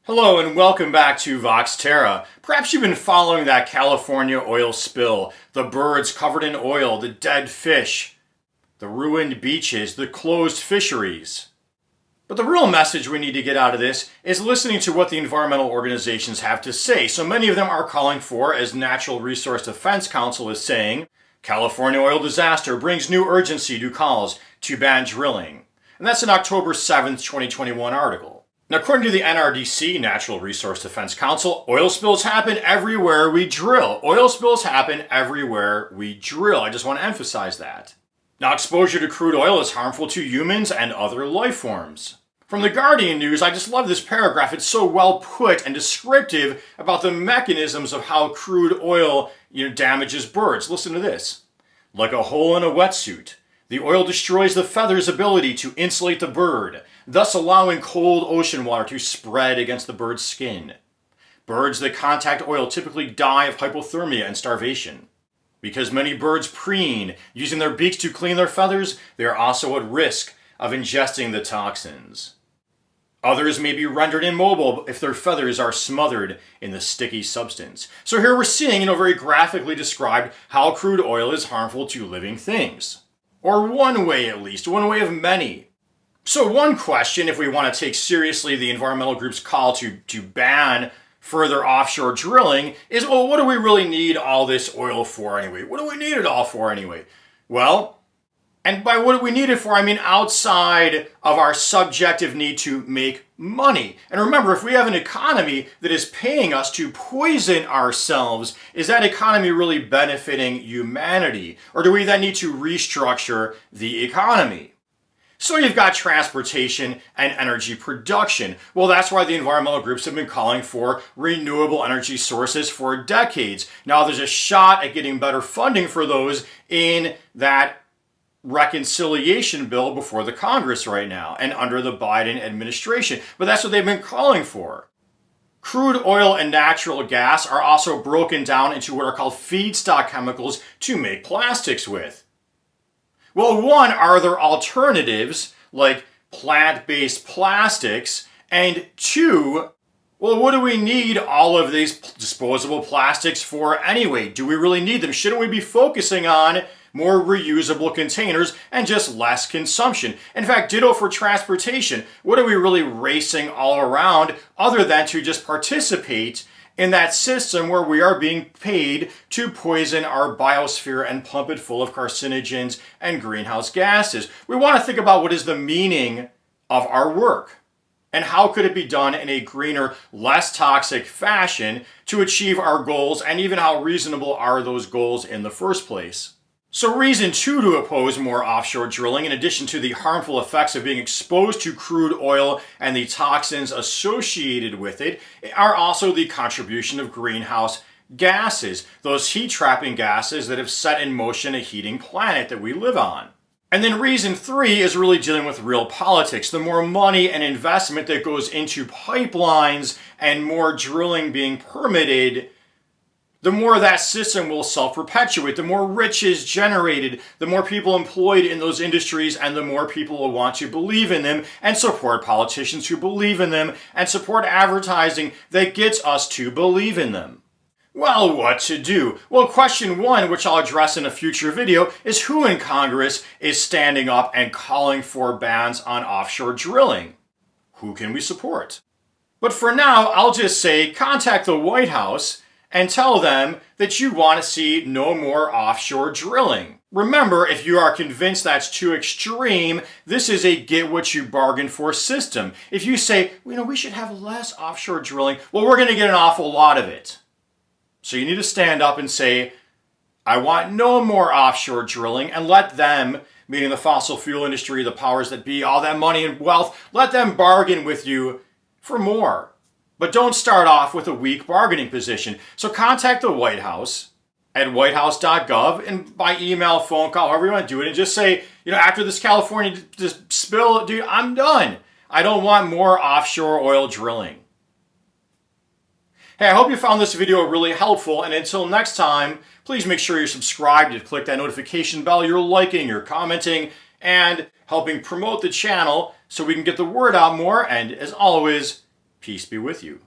Hello and welcome back to Vox Terra. Perhaps you've been following that California oil spill, the birds covered in oil, the dead fish, the ruined beaches, the closed fisheries. But the real message we need to get out of this is listening to what the environmental organizations have to say. So many of them are calling for, as Natural Resource Defense Council is saying, California oil disaster brings new urgency to calls to ban drilling. And that's an October 7th, 2021 article. Now, according to the NRDC, Natural Resource Defense Council, oil spills happen everywhere we drill. Oil spills happen everywhere we drill. I just want to emphasize that. Now, exposure to crude oil is harmful to humans and other life forms. From the Guardian News, I just love this paragraph. It's so well put and descriptive about the mechanisms of how crude oil damages birds. Listen to this. Like a hole in a wetsuit, the oil destroys the feather's ability to insulate the bird, thus allowing cold ocean water to spread against the bird's skin. Birds that contact oil typically die of hypothermia and starvation. Because many birds preen, using their beaks to clean their feathers, they are also at risk of ingesting the toxins. Others may be rendered immobile if their feathers are smothered in the sticky substance. So here we're seeing, very graphically described how crude oil is harmful to living things. Or one way at least, one way of many. So one question, if we want to take seriously the environmental group's call to ban further offshore drilling, is, what do we really need all this oil for anyway? What do we need it all for anyway? Well, and by what do we need it for, I mean outside of our subjective need to make money. And remember, if we have an economy that is paying us to poison ourselves, is that economy really benefiting humanity? Or do we then need to restructure the economy? So you've got transportation and energy production. Well, that's why the environmental groups have been calling for renewable energy sources for decades. Now there's a shot at getting better funding for those in that reconciliation bill before the Congress right now and under the Biden administration. But that's what they've been calling for. Crude oil and natural gas are also broken down into what are called feedstock chemicals to make plastics with. Well, one, are there alternatives like plant-based plastics? And two, well, what do we need all of these disposable plastics for anyway? Do we really need them? Shouldn't we be focusing on more reusable containers and just less consumption? In fact, ditto for transportation. What are we really racing all around other than to just participate in that system where we are being paid to poison our biosphere and pump it full of carcinogens and greenhouse gases? We want to think about what is the meaning of our work and how could it be done in a greener, less toxic fashion to achieve our goals, and even how reasonable are those goals in the first place? So reason two to oppose more offshore drilling, in addition to the harmful effects of being exposed to crude oil and the toxins associated with it, are also the contribution of greenhouse gases, those heat-trapping gases that have set in motion a heating planet that we live on. And then reason three is really dealing with real politics. The more money and investment that goes into pipelines and more drilling being permitted, the more that system will self-perpetuate. The more rich is generated, the more people employed in those industries, and the more people will want to believe in them and support politicians who believe in them and support advertising that gets us to believe in them. Well, what to do? Well, question one, which I'll address in a future video, is who in Congress is standing up and calling for bans on offshore drilling? Who can we support? But for now, I'll just say contact the White House and tell them that you want to see no more offshore drilling. Remember, if you are convinced that's too extreme, this is a get what you bargained for system. If you say, we should have less offshore drilling, well, we're going to get an awful lot of it. So you need to stand up and say, I want no more offshore drilling, and let them, meaning the fossil fuel industry, the powers that be, all that money and wealth, let them bargain with you for more. But don't start off with a weak bargaining position. So contact the White House at Whitehouse.gov and by email, phone call, however you want to do it, and just say, after this California spill, dude, I'm done. I don't want more offshore oil drilling. Hey, I hope you found this video really helpful, and until next time, please make sure you're subscribed, you click that notification bell, you're liking, you're commenting, and helping promote the channel so we can get the word out more, and as always, Peace be with you.